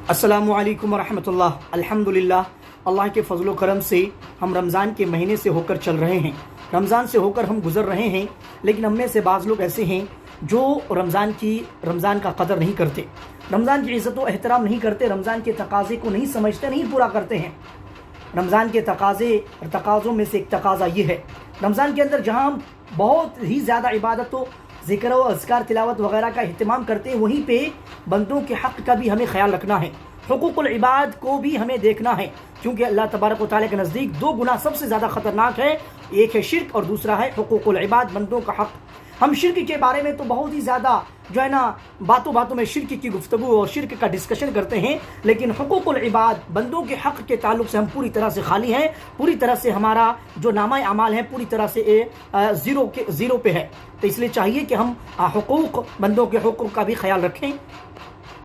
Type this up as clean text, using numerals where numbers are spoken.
अस्सलामु अलैकुम वरहमतुल्लाह। अल्हम्दुलिल्लाह, अल्लाह के फजल व करम से हम रमज़ान के महीने से होकर चल रहे हैं, रमज़ान से होकर हम गुज़र रहे हैं। लेकिन हम में से बाज़ लोग ऐसे हैं जो रमज़ान का कदर नहीं करते, रमज़ान की इज़्ज़त व एहतराम नहीं करते, रमज़ान के तकाज़े को नहीं समझते, नहीं पूरा करते हैं। रमज़ान के तकाज़ों में से एक तकाज़ा ये है, रमज़ान के अंदर जहाँ हम बहुत ही ज़्यादा इबादत व ज़िक्र व अज़कार तिलावत वगैरह का अहतमाम करते हैं, वहीं पे बंदों के हक़ का भी हमें ख्याल रखना है, हुकूकुल इबाद को भी हमें देखना है। क्योंकि अल्लाह तबारक व तआला के नज़दीक दो गुनाह सबसे ज़्यादा ख़तरनाक है, एक है शिर्क और दूसरा है हुकूकुल इबाद, बंदों का हक़। हम शिर्क के बारे में तो बहुत ही ज़्यादा जो है ना बातों में शिर्क की गुफ्तगू और शिर्क का डिस्कशन करते हैं, लेकिन हुकूकुल इबाद बंदों के हक़ के ताल्लुक़ से हम पूरी तरह से खाली हैं, पूरी तरह से हमारा जो नामा अमाल है पूरी तरह से ज़ीरो पे है। तो इसलिए चाहिए कि हम हुकूक बंदों के हुकूक का भी ख्याल रखें।